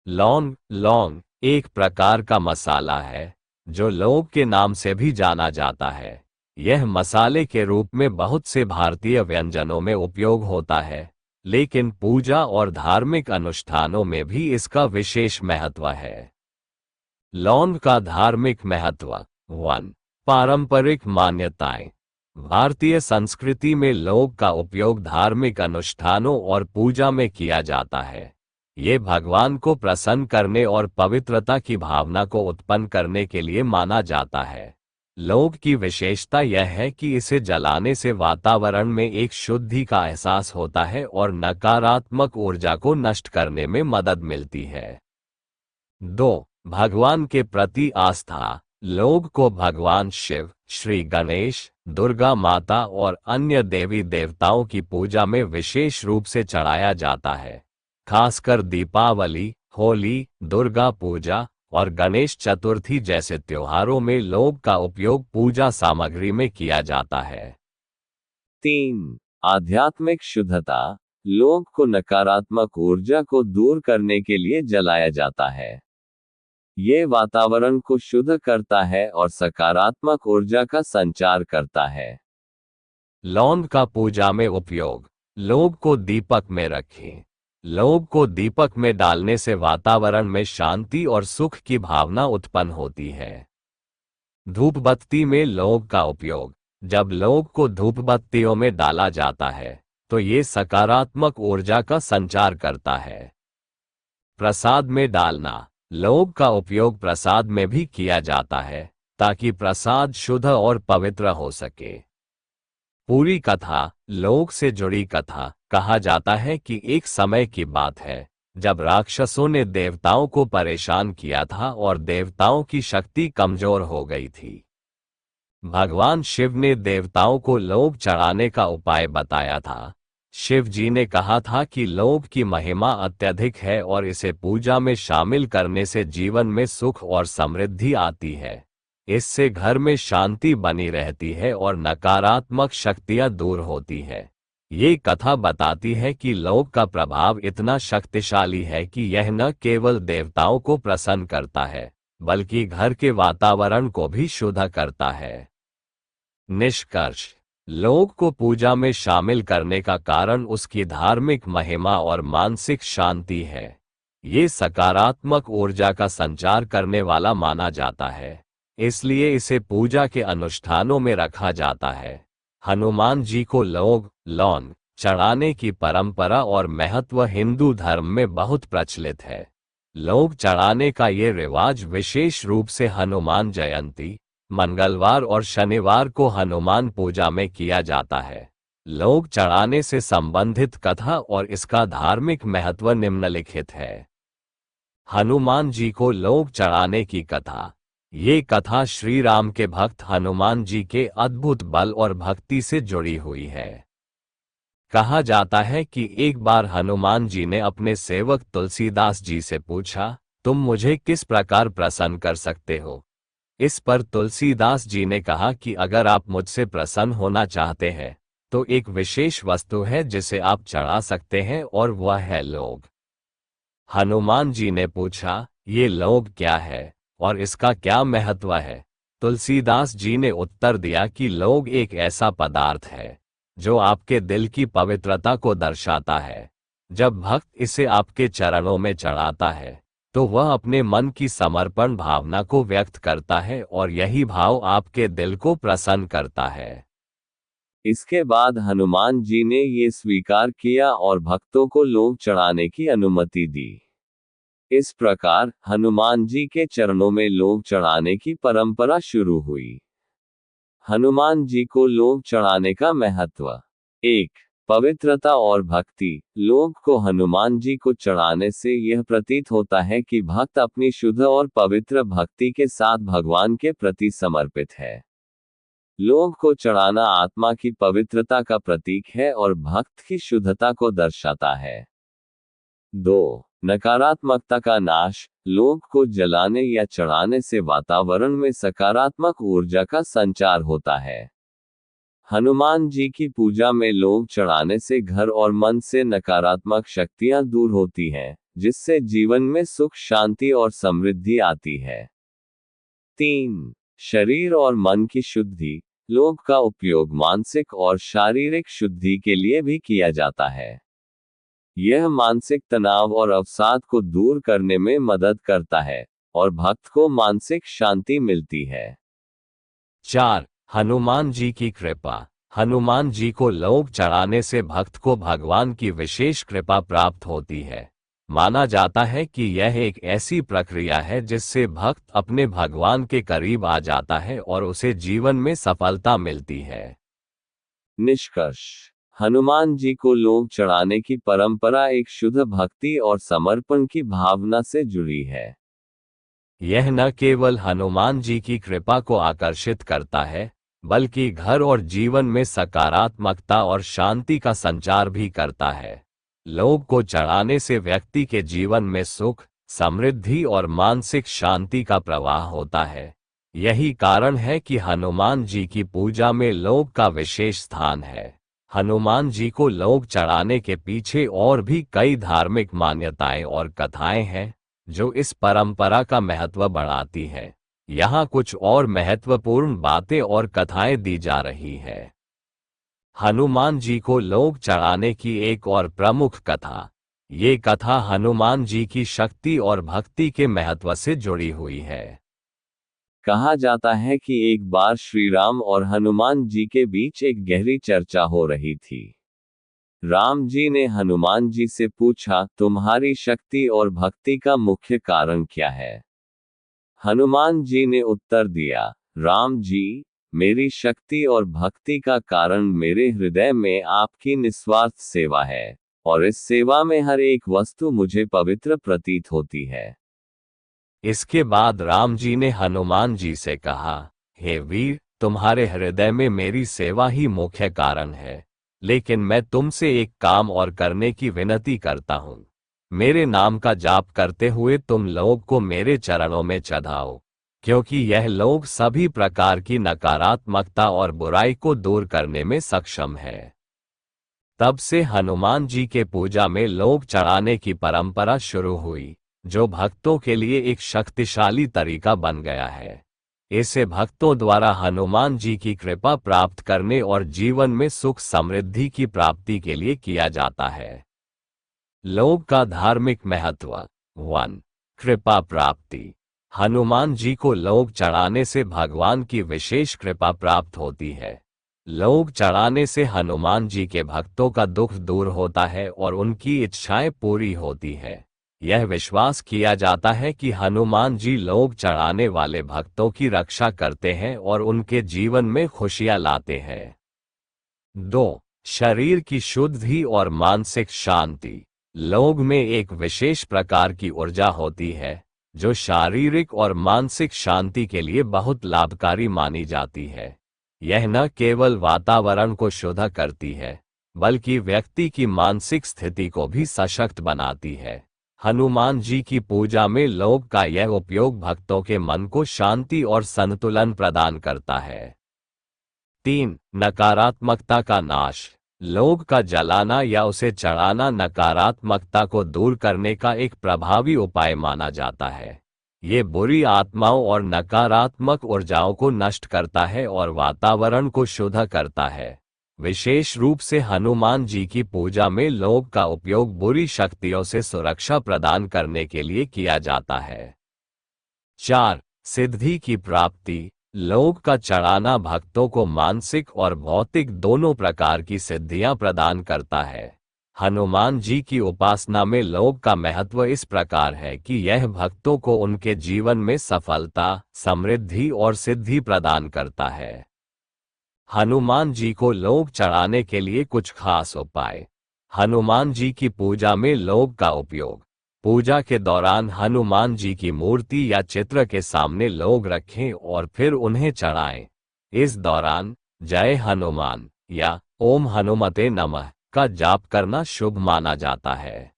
लौंग लौंग एक प्रकार का मसाला है जो लौंग के नाम से भी जाना जाता है। यह मसाले के रूप में बहुत से भारतीय व्यंजनों में उपयोग होता है, लेकिन पूजा और धार्मिक अनुष्ठानों में भी इसका विशेष महत्व है। लौंग का धार्मिक महत्व। 1. पारंपरिक मान्यताएं। भारतीय संस्कृति में लौंग का उपयोग धार्मिक अनुष्ठानों और पूजा में किया जाता है। ये भगवान को प्रसन्न करने और पवित्रता की भावना को उत्पन्न करने के लिए माना जाता है। लौंग की विशेषता यह है कि इसे जलाने से वातावरण में एक शुद्धि का एहसास होता है और नकारात्मक ऊर्जा को नष्ट करने में मदद मिलती है। 2. भगवान के प्रति आस्था। लौंग को भगवान शिव, श्री गणेश, दुर्गा माता और अन्य देवी देवताओं की पूजा में विशेष रूप से चढ़ाया जाता है। खासकर दीपावली, होली, दुर्गा पूजा और गणेश चतुर्थी जैसे त्योहारों में लौंग का उपयोग पूजा सामग्री में किया जाता है। 3. आध्यात्मिक शुद्धता। लौंग को नकारात्मक ऊर्जा को दूर करने के लिए जलाया जाता है। ये वातावरण को शुद्ध करता है और सकारात्मक ऊर्जा का संचार करता है। लौंग का पूजा में उपयोग। लौंग को दीपक में रखें। लौंग को दीपक में डालने से वातावरण में शांति और सुख की भावना उत्पन्न होती है। धूपबत्ती में लौंग का उपयोग। जब लौंग को धूपबत्तियों में डाला जाता है तो ये सकारात्मक ऊर्जा का संचार करता है। प्रसाद में डालना। लौंग का उपयोग प्रसाद में भी किया जाता है ताकि प्रसाद शुद्ध और पवित्र हो सके। पूरी कथा। लौंग से जुड़ी कथा। कहा जाता है कि एक समय की बात है जब राक्षसों ने देवताओं को परेशान किया था और देवताओं की शक्ति कमजोर हो गई थी। भगवान शिव ने देवताओं को लौंग चढ़ाने का उपाय बताया था। शिव जी ने कहा था कि लौंग की महिमा अत्यधिक है और इसे पूजा में शामिल करने से जीवन में सुख और समृद्धि आती है। इससे घर में शांति बनी रहती है और नकारात्मक शक्तियां दूर होती है। ये कथा बताती है कि लौंग का प्रभाव इतना शक्तिशाली है कि यह न केवल देवताओं को प्रसन्न करता है बल्कि घर के वातावरण को भी शुद्ध करता है। निष्कर्ष। लौंग को पूजा में शामिल करने का कारण उसकी धार्मिक महिमा और मानसिक शांति है। ये सकारात्मक ऊर्जा का संचार करने वाला माना जाता है, इसलिए इसे पूजा के अनुष्ठानों में रखा जाता है। हनुमान जी को लौंग चढ़ाने की परंपरा और महत्व हिंदू धर्म में बहुत प्रचलित है। लौंग चढ़ाने का ये रिवाज विशेष रूप से हनुमान जयंती, मंगलवार और शनिवार को हनुमान पूजा में किया जाता है। लौंग चढ़ाने से संबंधित कथा और इसका धार्मिक महत्व निम्नलिखित है। हनुमान जी को लौंग चढ़ाने की कथा। ये कथा श्री राम के भक्त हनुमान जी के अद्भुत बल और भक्ति से जुड़ी हुई है। कहा जाता है कि एक बार हनुमान जी ने अपने सेवक तुलसीदास जी से पूछा, तुम मुझे किस प्रकार प्रसन्न कर सकते हो? इस पर तुलसीदास जी ने कहा कि अगर आप मुझसे प्रसन्न होना चाहते हैं तो एक विशेष वस्तु है जिसे आप चढ़ा सकते हैं और वह है लौंग। हनुमान जी ने पूछा, ये लौंग क्या है और इसका क्या महत्व है? तुलसीदास जी ने उत्तर दिया कि लौंग एक ऐसा पदार्थ है जो आपके दिल की पवित्रता को दर्शाता है। जब भक्त इसे आपके चरणों में चढ़ाता है तो वह अपने मन की समर्पण भावना को व्यक्त करता है और यही भाव आपके दिल को प्रसन्न करता है। इसके बाद हनुमान जी ने ये स्वीकार किया और भक्तों को लौंग चढ़ाने की अनुमति दी। इस प्रकार हनुमान जी के चरणों में लौंग चढ़ाने की परंपरा शुरू हुई। हनुमान जी को लौंग चढ़ाने का महत्व। 1. पवित्रता और भक्ति। लौंग को हनुमान जी को चढ़ाने से यह प्रतीत होता है कि भक्त अपनी शुद्ध और पवित्र भक्ति के साथ भगवान के प्रति समर्पित है। लौंग को चढ़ाना आत्मा की पवित्रता का प्रतीक है और भक्त की शुद्धता को दर्शाता है। 2. नकारात्मकता का नाश। लौंग को जलाने या चढ़ाने से वातावरण में सकारात्मक ऊर्जा का संचार होता है। हनुमान जी की पूजा में लौंग चढ़ाने से घर और मन से नकारात्मक शक्तियां दूर होती हैं, जिससे जीवन में सुख, शांति और समृद्धि आती है। 3. शरीर और मन की शुद्धि। लौंग का उपयोग मानसिक और शारीरिक शुद्धि के लिए भी किया जाता है। यह मानसिक तनाव और अवसाद को दूर करने में मदद करता है और भक्त को मानसिक शांति मिलती है। 4. हनुमान जी की कृपा। हनुमान जी को लौंग चढ़ाने से भक्त को भगवान की विशेष कृपा प्राप्त होती है। माना जाता है कि यह एक ऐसी प्रक्रिया है जिससे भक्त अपने भगवान के करीब आ जाता है और उसे जीवन में सफलता मिलती है। निष्कर्ष: हनुमान जी को लौंग चढ़ाने की परंपरा एक शुद्ध भक्ति और समर्पण की भावना से जुड़ी है। यह न केवल हनुमान जी की कृपा को आकर्षित करता है, बल्कि घर और जीवन में सकारात्मकता और शांति का संचार भी करता है। लौंग को चढ़ाने से व्यक्ति के जीवन में सुख, समृद्धि और मानसिक शांति का प्रवाह होता है। यही कारण है कि हनुमान जी की पूजा में लौंग का विशेष स्थान है। हनुमान जी को लौंग चढ़ाने के पीछे और भी कई धार्मिक मान्यताएं और कथाएं हैं, जो इस परंपरा का महत्व बढ़ाती है। यहाँ कुछ और महत्वपूर्ण बातें और कथाएं दी जा रही है। हनुमान जी को लौंग चढ़ाने की एक और प्रमुख कथा। ये कथा हनुमान जी की शक्ति और भक्ति के महत्व से जुड़ी हुई है। कहा जाता है कि एक बार श्री राम और हनुमान जी के बीच एक गहरी चर्चा हो रही थी। राम जी ने हनुमान जी से पूछा, तुम्हारी शक्ति और भक्ति का मुख्य कारण क्या है? हनुमान जी ने उत्तर दिया, राम जी, मेरी शक्ति और भक्ति का कारण मेरे हृदय में आपकी निस्वार्थ सेवा है, और इस सेवा में हर एक वस्तु मुझे पवित्र प्रतीत होती है। इसके बाद राम जी ने हनुमान जी से कहा, हे वीर, तुम्हारे हृदय में मेरी सेवा ही मुख्य कारण है, लेकिन मैं तुमसे एक काम और करने की विनती करता हूँ। मेरे नाम का जाप करते हुए तुम लौंग को मेरे चरणों में चढ़ाओ, क्योंकि यह लौंग सभी प्रकार की नकारात्मकता और बुराई को दूर करने में सक्षम है। तब से हनुमान जी के पूजा में लौंग चढ़ाने की परंपरा शुरू हुई, जो भक्तों के लिए एक शक्तिशाली तरीका बन गया है। इसे भक्तों द्वारा हनुमान जी की कृपा प्राप्त करने और जीवन में सुख समृद्धि की प्राप्ति के लिए किया जाता है। लौंग का धार्मिक महत्व। 1. कृपा प्राप्ति। हनुमान जी को लौंग चढ़ाने से भगवान की विशेष कृपा प्राप्त होती है। लौंग चढ़ाने से हनुमान जी के भक्तों का दुख दूर होता है और उनकी इच्छाएं पूरी होती है। यह विश्वास किया जाता है कि हनुमान जी लौंग चढ़ाने वाले भक्तों की रक्षा करते हैं और उनके जीवन में खुशियां लाते हैं। 2. शरीर की शुद्धि और मानसिक शांति। लौंग में एक विशेष प्रकार की ऊर्जा होती है, जो शारीरिक और मानसिक शांति के लिए बहुत लाभकारी मानी जाती है। यह न केवल वातावरण को शुद्ध करती है, बल्कि व्यक्ति की मानसिक स्थिति को भी सशक्त बनाती है। हनुमान जी की पूजा में लौंग का यह उपयोग भक्तों के मन को शांति और संतुलन प्रदान करता है। 3. नकारात्मकता का नाश। लौंग का जलाना या उसे चढ़ाना नकारात्मकता को दूर करने का एक प्रभावी उपाय माना जाता है। ये बुरी आत्माओं और नकारात्मक ऊर्जाओं को नष्ट करता है और वातावरण को शुद्ध करता है। विशेष रूप से हनुमान जी की पूजा में लौंग का उपयोग बुरी शक्तियों से सुरक्षा प्रदान करने के लिए किया जाता है। 4. सिद्धि की प्राप्ति। लौंग का चढ़ाना भक्तों को मानसिक और भौतिक दोनों प्रकार की सिद्धियां प्रदान करता है। हनुमान जी की उपासना में लौंग का महत्व इस प्रकार है कि यह भक्तों को उनके जीवन में सफलता, समृद्धि और सिद्धि प्रदान करता है। हनुमान जी को लौंग चढ़ाने के लिए कुछ खास उपाय। हनुमान जी की पूजा में लौंग का उपयोग। पूजा के दौरान हनुमान जी की मूर्ति या चित्र के सामने लौंग रखें और फिर उन्हें चढ़ाएं। इस दौरान जय हनुमान या ओम हनुमते नमः का जाप करना शुभ माना जाता है।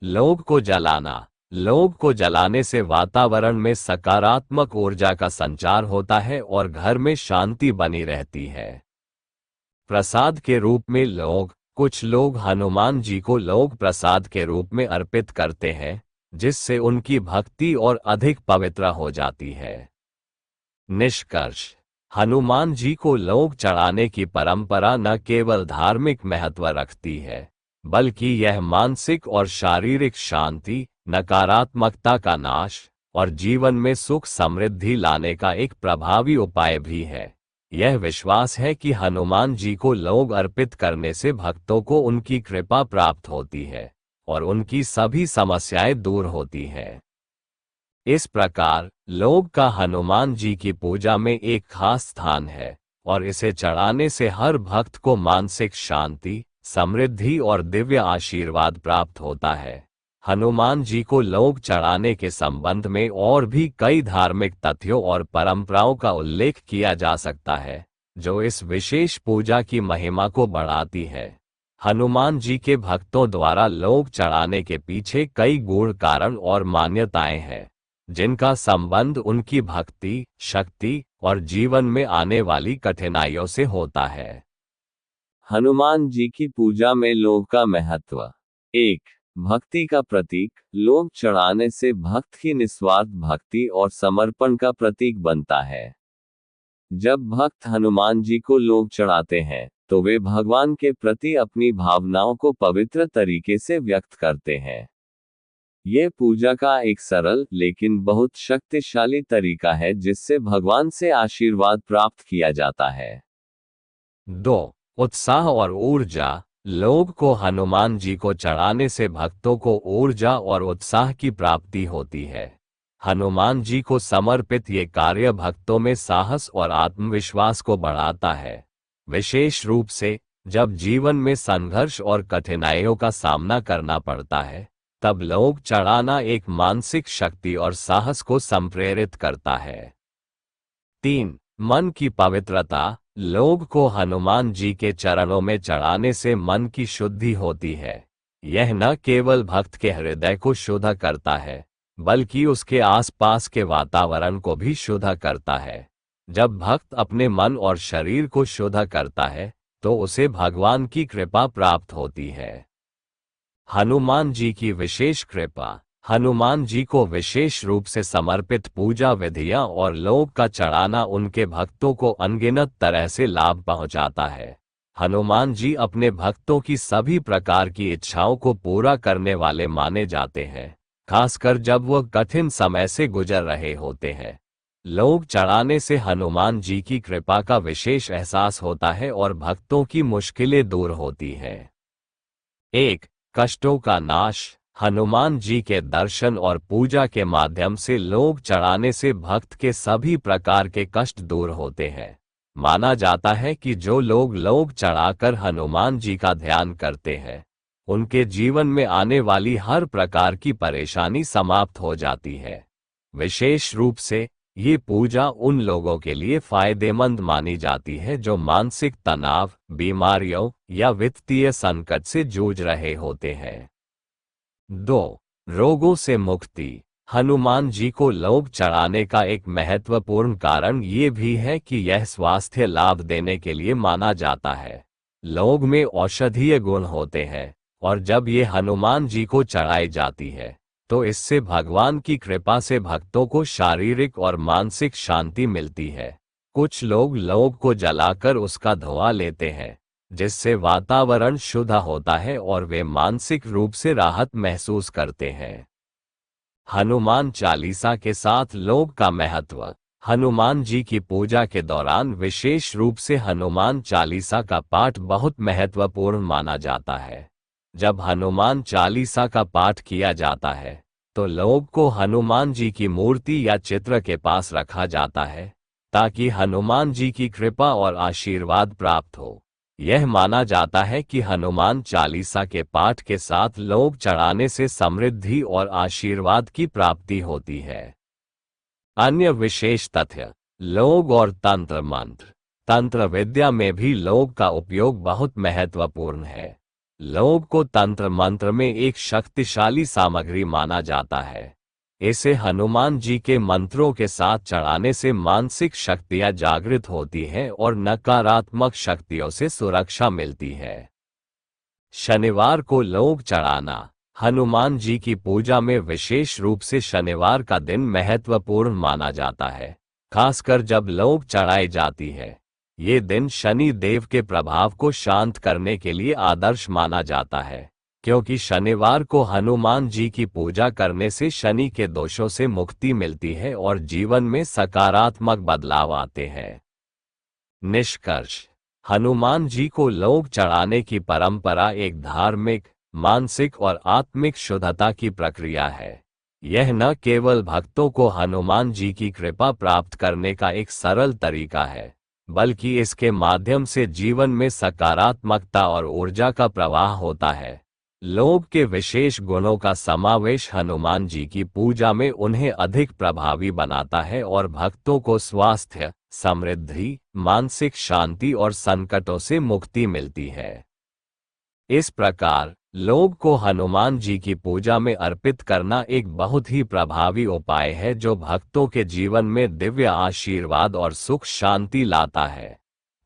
लौंग को जलाना। लौंग को जलाने से वातावरण में सकारात्मक ऊर्जा का संचार होता है और घर में शांति बनी रहती है। प्रसाद के रूप में लौंग, कुछ लोग हनुमान जी को लोक प्रसाद के रूप में अर्पित करते हैं, जिससे उनकी भक्ति और अधिक पवित्र हो जाती है। निष्कर्ष: हनुमान जी को लोक चढ़ाने की परंपरा न केवल धार्मिक महत्व रखती है, बल्कि यह मानसिक और शारीरिक शांति, नकारात्मकता का नाश और जीवन में सुख समृद्धि लाने का एक प्रभावी उपाय भी है। यह विश्वास है कि हनुमान जी को लोग अर्पित करने से भक्तों को उनकी कृपा प्राप्त होती है और उनकी सभी समस्याएं दूर होती हैं। इस प्रकार लोग का हनुमान जी की पूजा में एक खास स्थान है और इसे चढ़ाने से हर भक्त को मानसिक शांति, समृद्धि और दिव्य आशीर्वाद प्राप्त होता है। हनुमान जी को लोग चढ़ाने के संबंध में और भी कई धार्मिक तथ्यों और परंपराओं का उल्लेख किया जा सकता है, जो इस विशेष पूजा की महिमा को बढ़ाती है। हनुमान जी के भक्तों द्वारा लोग चढ़ाने के पीछे कई गूढ़ कारण और मान्यताएं हैं, जिनका संबंध उनकी भक्ति, शक्ति और जीवन में आने वाली कठिनाइयों से होता है। हनुमान जी की पूजा में लोग का महत्व। 1. भक्ति का प्रतीक। लोग चढ़ाने से भक्त की निस्वार्थ भक्ति और समर्पण का प्रतीक बनता है। जब भक्त हनुमान जी को लोग चढ़ाते हैं, तो वे भगवान के प्रति अपनी भावनाओं को पवित्र तरीके से व्यक्त करते हैं। ये पूजा का एक सरल लेकिन बहुत शक्तिशाली तरीका है जिससे भगवान से आशीर्वाद प्राप्त किया जाता है। 2. उत्साह और ऊर्जा। लोग को हनुमान जी को चढ़ाने से भक्तों को ऊर्जा और उत्साह की प्राप्ति होती है। हनुमान जी को समर्पित ये कार्य भक्तों में साहस और आत्मविश्वास को बढ़ाता है, विशेष रूप से जब जीवन में संघर्ष और कठिनाइयों का सामना करना पड़ता है। तब लोग चढ़ाना एक मानसिक शक्ति और साहस को संप्रेरित करता है। 3. मन की पवित्रता। लोग को हनुमान जी के चरणों में चढ़ाने से मन की शुद्धि होती है। यह न केवल भक्त के हृदय को शुद्ध करता है, बल्कि उसके आसपास के वातावरण को भी शुद्ध करता है। जब भक्त अपने मन और शरीर को शुद्ध करता है, तो उसे भगवान की कृपा प्राप्त होती है। हनुमान जी की विशेष कृपा। हनुमान जी को विशेष रूप से समर्पित पूजा विधियां और लोग का चढ़ाना उनके भक्तों को अनगिनत तरह से लाभ पहुंचाता है। हनुमान जी अपने भक्तों की सभी प्रकार की इच्छाओं को पूरा करने वाले माने जाते हैं, खासकर जब वह कठिन समय से गुजर रहे होते हैं। लोग चढ़ाने से हनुमान जी की कृपा का विशेष एहसास होता है और भक्तों की मुश्किलें दूर होती हैं। 1. कष्टों का नाश। हनुमान जी के दर्शन और पूजा के माध्यम से लोग चढ़ाने से भक्त के सभी प्रकार के कष्ट दूर होते हैं। माना जाता है कि जो लोग चढ़ाकर हनुमान जी का ध्यान करते हैं, उनके जीवन में आने वाली हर प्रकार की परेशानी समाप्त हो जाती है। विशेष रूप से ये पूजा उन लोगों के लिए फायदेमंद मानी जाती है जो मानसिक तनाव, बीमारियों या वित्तीय संकट से जूझ रहे होते हैं। 2. रोगों से मुक्ति। हनुमान जी को लोग चढ़ाने का एक महत्वपूर्ण कारण ये भी है कि यह स्वास्थ्य लाभ देने के लिए माना जाता है। लोग में औषधीय गुण होते हैं और जब ये हनुमान जी को चढ़ाई जाती है, तो इससे भगवान की कृपा से भक्तों को शारीरिक और मानसिक शांति मिलती है। कुछ लोग को जलाकर उसका धुआं लेते हैं, जिससे वातावरण शुद्ध होता है और वे मानसिक रूप से राहत महसूस करते हैं। हनुमान चालीसा के साथ लोग का महत्व। हनुमान जी की पूजा के दौरान विशेष रूप से हनुमान चालीसा का पाठ बहुत महत्वपूर्ण माना जाता है। जब हनुमान चालीसा का पाठ किया जाता है, तो लोग को हनुमान जी की मूर्ति या चित्र के पास रखा जाता है, ताकि हनुमान जी की कृपा और आशीर्वाद प्राप्त हो। यह माना जाता है कि हनुमान चालीसा के पाठ के साथ लोग चढ़ाने से समृद्धि और आशीर्वाद की प्राप्ति होती है। अन्य विशेष तथ्य। लोग और तंत्र मंत्र। तंत्र विद्या में भी लोग का उपयोग बहुत महत्वपूर्ण है। लोग को तंत्र मंत्र में एक शक्तिशाली सामग्री माना जाता है। इसे हनुमान जी के मंत्रों के साथ चढ़ाने से मानसिक शक्तियां जागृत होती हैं और नकारात्मक शक्तियों से सुरक्षा मिलती है। शनिवार को लोग चढ़ाना। हनुमान जी की पूजा में विशेष रूप से शनिवार का दिन महत्वपूर्ण माना जाता है, खासकर जब लोग चढ़ाई जाती है। ये दिन शनि देव के प्रभाव को शांत करने के लिए आदर्श माना जाता है, क्योंकि शनिवार को हनुमान जी की पूजा करने से शनि के दोषों से मुक्ति मिलती है और जीवन में सकारात्मक बदलाव आते हैं। निष्कर्ष: हनुमान जी को लोग चढ़ाने की परंपरा एक धार्मिक, मानसिक और आत्मिक शुद्धता की प्रक्रिया है। यह न केवल भक्तों को हनुमान जी की कृपा प्राप्त करने का एक सरल तरीका है, बल्कि इसके माध्यम से जीवन में सकारात्मकता और ऊर्जा का प्रवाह होता है। लोभ के विशेष गुणों का समावेश हनुमान जी की पूजा में उन्हें अधिक प्रभावी बनाता है और भक्तों को स्वास्थ्य, समृद्धि, मानसिक शांति और संकटों से मुक्ति मिलती है। इस प्रकार लोभ को हनुमान जी की पूजा में अर्पित करना एक बहुत ही प्रभावी उपाय है, जो भक्तों के जीवन में दिव्य आशीर्वाद और सुख शांति लाता है।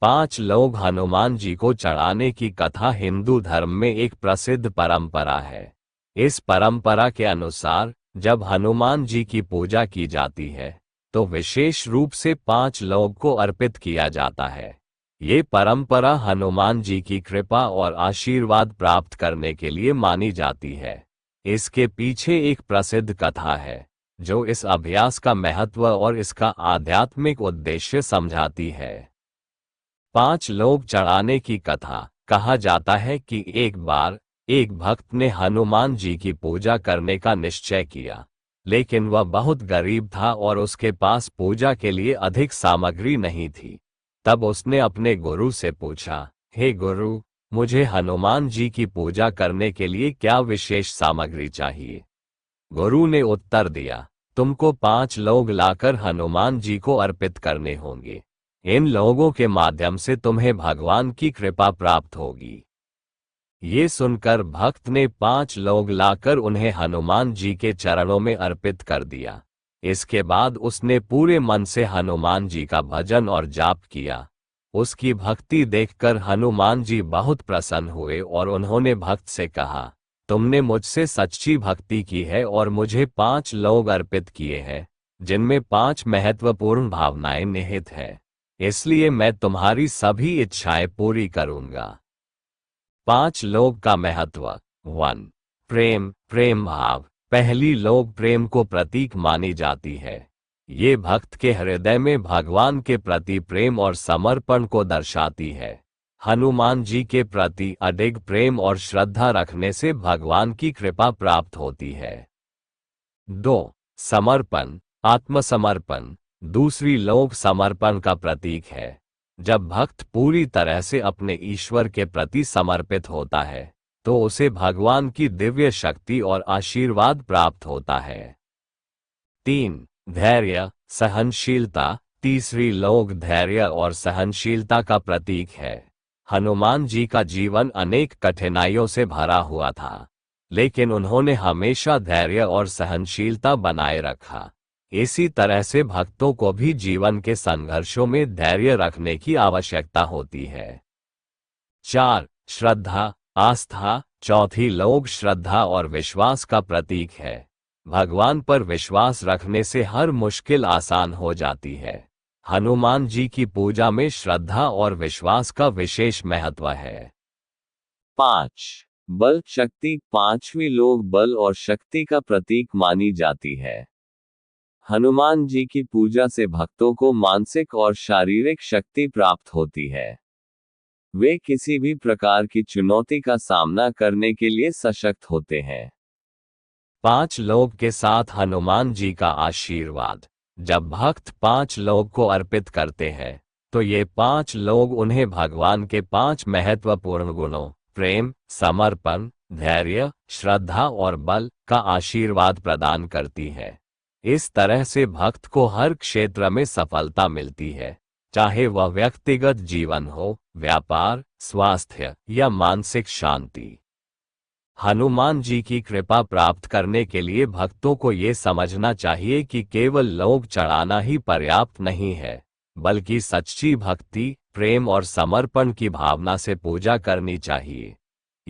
5 लोग हनुमान जी को चढ़ाने की कथा हिंदू धर्म में एक प्रसिद्ध परंपरा है। इस परंपरा के अनुसार जब हनुमान जी की पूजा की जाती है तो विशेष रूप से 5 लोग को अर्पित किया जाता है। ये परंपरा हनुमान जी की कृपा और आशीर्वाद प्राप्त करने के लिए मानी जाती है। इसके पीछे एक प्रसिद्ध कथा है जो इस अभ्यास का महत्व और इसका आध्यात्मिक उद्देश्य समझाती है। 5 लोग चढ़ाने की कथा। कहा जाता है कि एक बार एक भक्त ने हनुमान जी की पूजा करने का निश्चय किया, लेकिन वह बहुत गरीब था और उसके पास पूजा के लिए अधिक सामग्री नहीं थी। तब उसने अपने गुरु से पूछा, हे गुरु, मुझे हनुमान जी की पूजा करने के लिए क्या विशेष सामग्री चाहिए? गुरु ने उत्तर दिया, तुमको 5 लोग लाकर हनुमान जी को अर्पित करने होंगे। इन लोगों के माध्यम से तुम्हें भगवान की कृपा प्राप्त होगी। ये सुनकर भक्त ने 5 लोग लाकर उन्हें हनुमान जी के चरणों में अर्पित कर दिया। इसके बाद उसने पूरे मन से हनुमान जी का भजन और जाप किया। उसकी भक्ति देखकर हनुमान जी बहुत प्रसन्न हुए और उन्होंने भक्त से कहा, तुमने मुझसे सच्ची भक्ति की है और मुझे 5 लोग अर्पित किए हैं, जिनमें 5 महत्वपूर्ण भावनाएं निहित हैं। इसलिए मैं तुम्हारी सभी इच्छाएं पूरी करूंगा। 5 लोग का महत्व। 1. प्रेम भाव। पहली लोग प्रेम को प्रतीक मानी जाती है। ये भक्त के हृदय में भगवान के प्रति प्रेम और समर्पण को दर्शाती है। हनुमान जी के प्रति अडिग प्रेम और श्रद्धा रखने से भगवान की कृपा प्राप्त होती है। 2. समर्पण, आत्मसमर्पण। दूसरी लोग समर्पण का प्रतीक है। जब भक्त पूरी तरह से अपने ईश्वर के प्रति समर्पित होता है तो उसे भगवान की दिव्य शक्ति और आशीर्वाद प्राप्त होता है। 3. धैर्य, सहनशीलता। तीसरी लोग धैर्य और सहनशीलता का प्रतीक है। हनुमान जी का जीवन अनेक कठिनाइयों से भरा हुआ था, लेकिन उन्होंने हमेशा धैर्य और सहनशीलता बनाए रखा। इसी तरह से भक्तों को भी जीवन के संघर्षों में धैर्य रखने की आवश्यकता होती है। 4. श्रद्धा, आस्था। चौथी लोग श्रद्धा और विश्वास का प्रतीक है। भगवान पर विश्वास रखने से हर मुश्किल आसान हो जाती है। हनुमान जी की पूजा में श्रद्धा और विश्वास का विशेष महत्व है। 5. बल, शक्ति। 5वीं लोग बल और शक्ति का प्रतीक मानी जाती है। हनुमान जी की पूजा से भक्तों को मानसिक और शारीरिक शक्ति प्राप्त होती है। वे किसी भी प्रकार की चुनौती का सामना करने के लिए सशक्त होते हैं। 5 लोग के साथ हनुमान जी का आशीर्वाद। जब भक्त 5 लोग को अर्पित करते हैं तो ये 5 लोग उन्हें भगवान के 5 महत्वपूर्ण गुणों प्रेम, समर्पण, धैर्य, श्रद्धा और बल का आशीर्वाद प्रदान करती है। इस तरह से भक्त को हर क्षेत्र में सफलता मिलती है, चाहे वह व्यक्तिगत जीवन हो, व्यापार, स्वास्थ्य या मानसिक शांति। हनुमान जी की कृपा प्राप्त करने के लिए भक्तों को ये समझना चाहिए कि केवल लोग चढ़ाना ही पर्याप्त नहीं है, बल्कि सच्ची भक्ति, प्रेम और समर्पण की भावना से पूजा करनी चाहिए।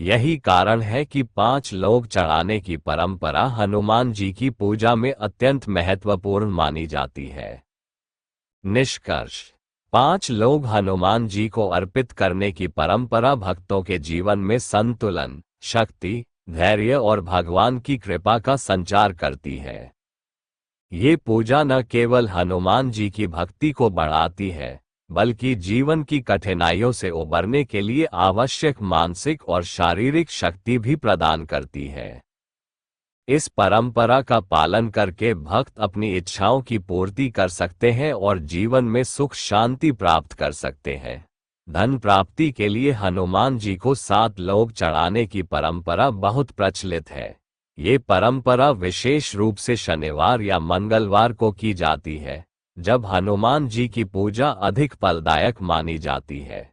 यही कारण है कि 5 लोग चढ़ाने की परंपरा हनुमान जी की पूजा में अत्यंत महत्वपूर्ण मानी जाती है। निष्कर्ष, 5 लोग हनुमान जी को अर्पित करने की परंपरा भक्तों के जीवन में संतुलन, शक्ति, धैर्य और भगवान की कृपा का संचार करती है। ये पूजा न केवल हनुमान जी की भक्ति को बढ़ाती है, बल्कि जीवन की कठिनाइयों से उबरने के लिए आवश्यक मानसिक और शारीरिक शक्ति भी प्रदान करती है। इस परंपरा का पालन करके भक्त अपनी इच्छाओं की पूर्ति कर सकते हैं और जीवन में सुख शांति प्राप्त कर सकते हैं। धन प्राप्ति के लिए हनुमान जी को 7 लोग चढ़ाने की परंपरा बहुत प्रचलित है। ये परंपरा विशेष रूप से शनिवार या मंगलवार को की जाती है, जब हनुमान जी की पूजा अधिक फलदायक मानी जाती है।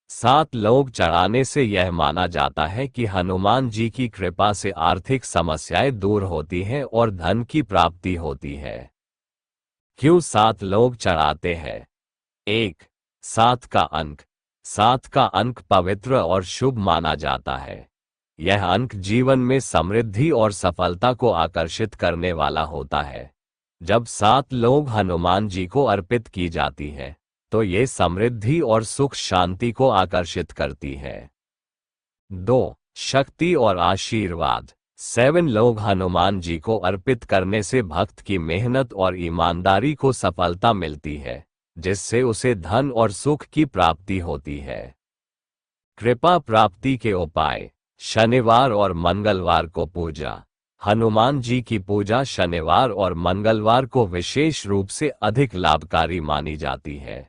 7 लोग चढ़ाने से यह माना जाता है कि हनुमान जी की कृपा से आर्थिक समस्याएं दूर होती हैं और धन की प्राप्ति होती है। क्यों 7 लोग चढ़ाते हैं? 1. 7 का अंक। 7 का अंक पवित्र और शुभ माना जाता है। यह अंक जीवन में समृद्धि और सफलता को आकर्षित करने वाला होता है। जब 7 लोग हनुमान जी को अर्पित की जाती है, तो ये समृद्धि और सुख शांति को आकर्षित करती है। 2. शक्ति और आशीर्वाद। 7 लोग हनुमान जी को अर्पित करने से भक्त की मेहनत और ईमानदारी को सफलता मिलती है, जिससे उसे धन और सुख की प्राप्ति होती है। कृपा प्राप्ति के उपाय। शनिवार और मंगलवार को पूजा। हनुमान जी की पूजा शनिवार और मंगलवार को विशेष रूप से अधिक लाभकारी मानी जाती है।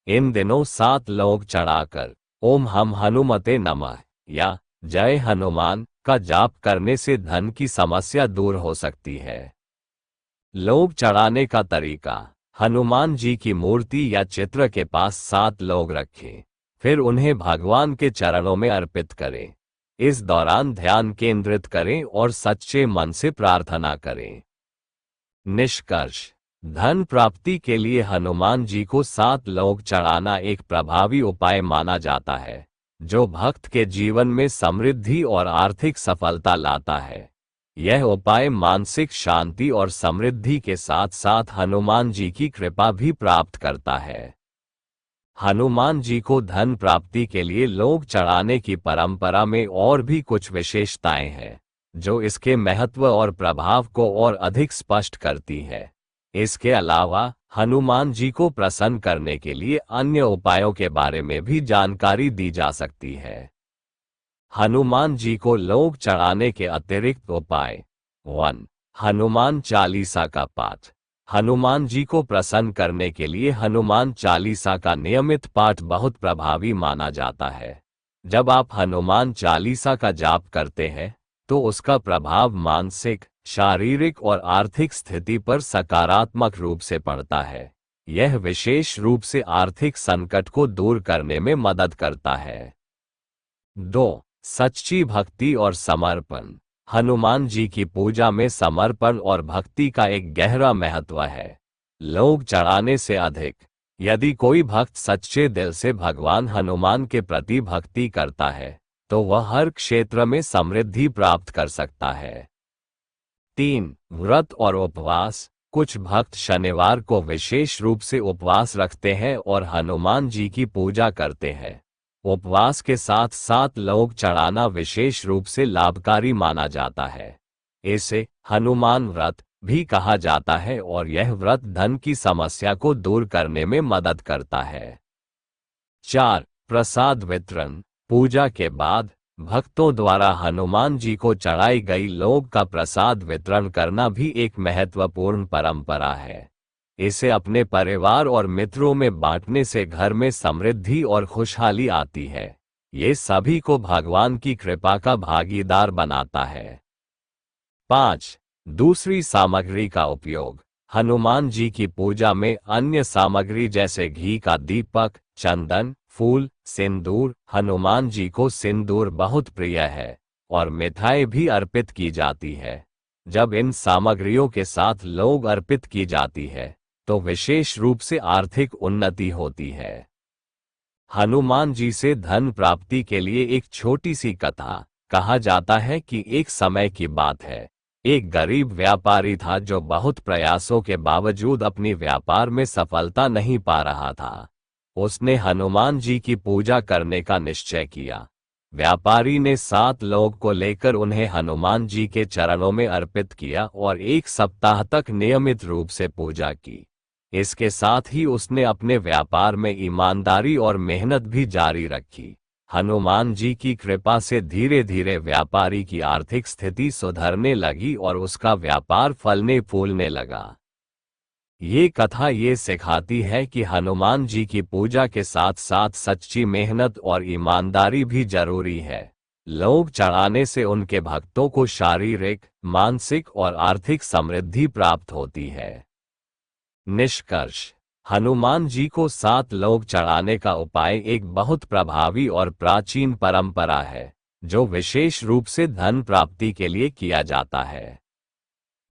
इन दिनों 7 लोग चढ़ाकर ओम हम हनुमते नमः या जय हनुमान का जाप करने से धन की समस्या दूर हो सकती है। लोग चढ़ाने का तरीका। हनुमान जी की मूर्ति या चित्र के पास 7 लोग रखें, फिर उन्हें भगवान के चरणों में अर्पित करें। इस दौरान ध्यान केंद्रित करें और सच्चे मन से प्रार्थना करें। निष्कर्ष, धन प्राप्ति के लिए हनुमान जी को 7 लोग चढ़ाना एक प्रभावी उपाय माना जाता है, जो भक्त के जीवन में समृद्धि और आर्थिक सफलता लाता है। यह उपाय मानसिक शांति और समृद्धि के साथ साथ हनुमान जी की कृपा भी प्राप्त करता है। हनुमान जी को धन प्राप्ति के लिए लोग चढ़ाने की परंपरा में और भी कुछ विशेषताएं हैं, जो इसके महत्व और प्रभाव को और अधिक स्पष्ट करती है। इसके अलावा हनुमान जी को प्रसन्न करने के लिए अन्य उपायों के बारे में भी जानकारी दी जा सकती है। हनुमान जी को लोग चढ़ाने के अतिरिक्त उपाय। 1. हनुमान चालीसा का पाठ। हनुमान जी को प्रसन्न करने के लिए हनुमान चालीसा का नियमित पाठ बहुत प्रभावी माना जाता है। जब आप हनुमान चालीसा का जाप करते हैं, तो उसका प्रभाव मानसिक, शारीरिक और आर्थिक स्थिति पर सकारात्मक रूप से पड़ता है। यह विशेष रूप से आर्थिक संकट को दूर करने में मदद करता है। 2. सच्ची भक्ति और समर्पण। हनुमान जी की पूजा में समर्पण और भक्ति का एक गहरा महत्व है। लोग चढ़ाने से अधिक, यदि कोई भक्त सच्चे दिल से भगवान हनुमान के प्रति भक्ति करता है, तो वह हर क्षेत्र में समृद्धि प्राप्त कर सकता है। 3. व्रत और उपवास। कुछ भक्त शनिवार को विशेष रूप से उपवास रखते हैं और हनुमान जी की पूजा करते हैं। उपवास के साथ 7 लोग चढ़ाना विशेष रूप से लाभकारी माना जाता है। इसे हनुमान व्रत भी कहा जाता है और यह व्रत धन की समस्या को दूर करने में मदद करता है। 4. प्रसाद वितरण। पूजा के बाद भक्तों द्वारा हनुमान जी को चढ़ाई गई लोग का प्रसाद वितरण करना भी एक महत्वपूर्ण परंपरा है। इसे अपने परिवार और मित्रों में बांटने से घर में समृद्धि और खुशहाली आती है। ये सभी को भगवान की कृपा का भागीदार बनाता है। 5. दूसरी सामग्री का उपयोग। हनुमान जी की पूजा में अन्य सामग्री जैसे घी का दीपक, चंदन, फूल, सिंदूर। हनुमान जी को सिंदूर बहुत प्रिय है और मिठाई भी अर्पित की जाती है। जब इन सामग्रियों के साथ लोग अर्पित की जाती है, तो विशेष रूप से आर्थिक उन्नति होती है। हनुमान जी से धन प्राप्ति के लिए एक छोटी सी कथा। कहा जाता है कि एक समय की बात है, एक गरीब व्यापारी था जो बहुत प्रयासों के बावजूद अपनी व्यापार में सफलता नहीं पा रहा था। उसने हनुमान जी की पूजा करने का निश्चय किया। व्यापारी ने 7 लोग को लेकर उन्हें हनुमान जी के चरणों में अर्पित किया और 1 सप्ताह तक नियमित रूप से पूजा की। इसके साथ ही उसने अपने व्यापार में ईमानदारी और मेहनत भी जारी रखी। हनुमान जी की कृपा से धीरे धीरे व्यापारी की आर्थिक स्थिति सुधरने लगी और उसका व्यापार फलने फूलने लगा। ये कथा ये सिखाती है कि हनुमान जी की पूजा के साथ साथ सच्ची मेहनत और ईमानदारी भी जरूरी है। लोग चढ़ाने से उनके भक्तों को शारीरिक, मानसिक और आर्थिक समृद्धि प्राप्त होती है। निष्कर्ष: हनुमान जी को 7 लोग चढ़ाने का उपाय एक बहुत प्रभावी और प्राचीन परंपरा है, जो विशेष रूप से धन प्राप्ति के लिए किया जाता है।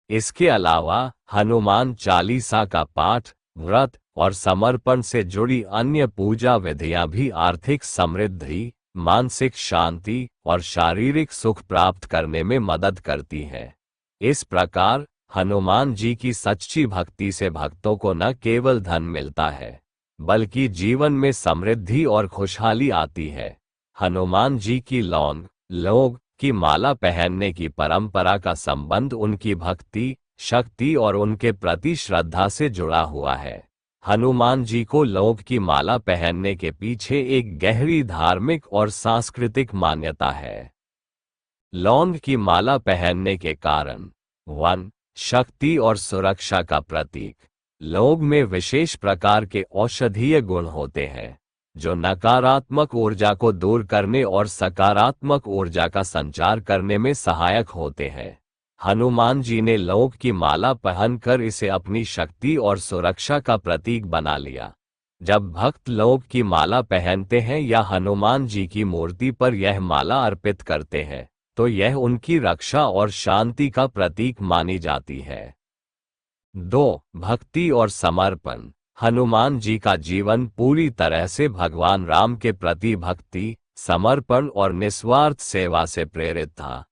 इसके अलावा हनुमान चालीसा का पाठ, व्रत और समर्पण से जुड़ी अन्य पूजा विधियां भी आर्थिक समृद्धि, मानसिक शांति और शारीरिक सुख प्राप्त करने में मदद करती हैं। इस प्रकार हनुमान जी की सच्ची भक्ति से भक्तों को न केवल धन मिलता है, बल्कि जीवन में समृद्धि और खुशहाली आती है। हनुमान जी की लोग की माला पहनने की परंपरा का संबंध उनकी भक्ति, शक्ति और उनके प्रति श्रद्धा से जुड़ा हुआ है। हनुमान जी को लौंग की माला पहनने के पीछे एक गहरी धार्मिक और सांस्कृतिक मान्यता है। लौंग की माला पहनने के कारण 1. शक्ति और सुरक्षा का प्रतीक। लौंग में विशेष प्रकार के औषधीय गुण होते हैं, जो नकारात्मक ऊर्जा को दूर करने और सकारात्मक ऊर्जा का संचार करने में सहायक होते हैं। हनुमान जी ने लौंग की माला पहनकर इसे अपनी शक्ति और सुरक्षा का प्रतीक बना लिया। जब भक्त लौंग की माला पहनते हैं या हनुमान जी की मूर्ति पर यह माला अर्पित करते हैं, तो यह उनकी रक्षा और शांति का प्रतीक मानी जाती है। 2. भक्ति और समर्पण। हनुमान जी का जीवन पूरी तरह से भगवान राम के प्रति भक्ति, समर्पण और निस्वार्थ सेवा से प्रेरित था।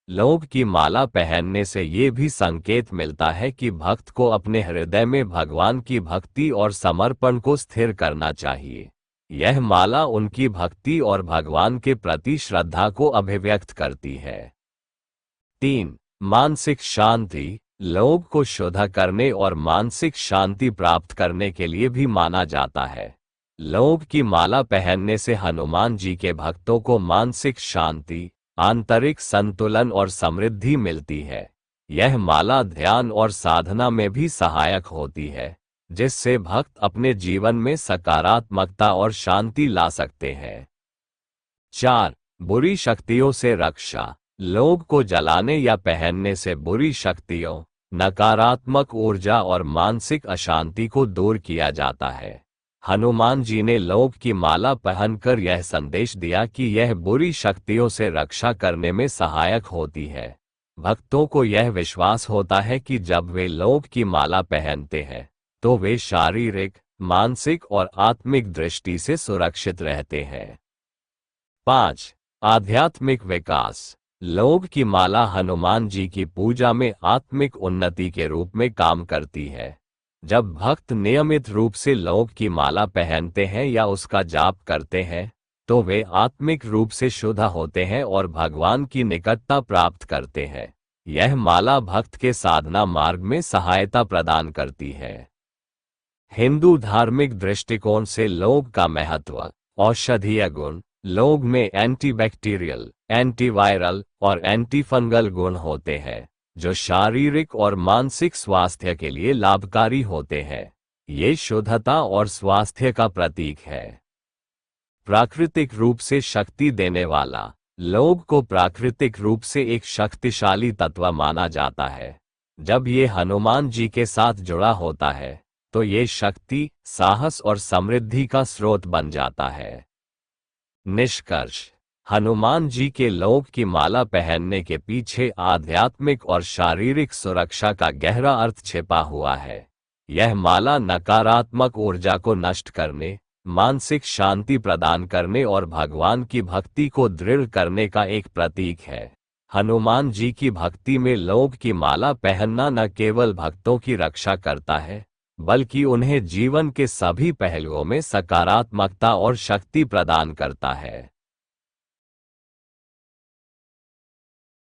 लौंग की माला पहनने से ये भी संकेत मिलता है कि भक्त को अपने हृदय में भगवान की भक्ति और समर्पण को स्थिर करना चाहिए। यह माला उनकी भक्ति और भगवान के प्रति श्रद्धा को अभिव्यक्त करती है। 3. मानसिक शांति। लौंग को शुद्ध करने और मानसिक शांति प्राप्त करने के लिए भी माना जाता है। लौंग की माला पहनने से हनुमान जी के भक्तों को मानसिक शांति, आंतरिक संतुलन और समृद्धि मिलती है। यह माला ध्यान और साधना में भी सहायक होती है, जिससे भक्त अपने जीवन में सकारात्मकता और शांति ला सकते हैं। 4. बुरी शक्तियों से रक्षा। लौंग को जलाने या पहनने से बुरी शक्तियों, नकारात्मक ऊर्जा और मानसिक अशांति को दूर किया जाता है। हनुमान जी ने लौंग की माला पहनकर यह संदेश दिया कि यह बुरी शक्तियों से रक्षा करने में सहायक होती है। भक्तों को यह विश्वास होता है कि जब वे लौंग की माला पहनते हैं, तो वे शारीरिक, मानसिक और आत्मिक दृष्टि से सुरक्षित रहते हैं। 5. आध्यात्मिक विकास। लौंग की माला हनुमान जी की पूजा में आत्मिक उन्नति के रूप में काम करती है। जब भक्त नियमित रूप से लौंग की माला पहनते हैं या उसका जाप करते हैं, तो वे आत्मिक रूप से शुद्ध होते हैं और भगवान की निकटता प्राप्त करते हैं। यह माला भक्त के साधना मार्ग में सहायता प्रदान करती है। हिंदू धार्मिक दृष्टिकोण से लौंग का महत्व। औषधीय गुण। लौंग में एंटीबैक्टीरियल, एंटीवायरल और एंटीफंगल गुण होते हैं, जो शारीरिक और मानसिक स्वास्थ्य के लिए लाभकारी होते हैं। ये शुद्धता और स्वास्थ्य का प्रतीक है। प्राकृतिक रूप से शक्ति देने वाला। लौंग को प्राकृतिक रूप से एक शक्तिशाली तत्व माना जाता है। जब ये हनुमान जी के साथ जुड़ा होता है, तो ये शक्ति, साहस और समृद्धि का स्रोत बन जाता है। निष्कर्ष: हनुमान जी के लौंग की माला पहनने के पीछे आध्यात्मिक और शारीरिक सुरक्षा का गहरा अर्थ छिपा हुआ है। यह माला नकारात्मक ऊर्जा को नष्ट करने, मानसिक शांति प्रदान करने और भगवान की भक्ति को दृढ़ करने का एक प्रतीक है। हनुमान जी की भक्ति में लौंग की माला पहनना न केवल भक्तों की रक्षा करता है, बल्कि उन्हें जीवन के सभी पहलुओं में सकारात्मकता और शक्ति प्रदान करता है।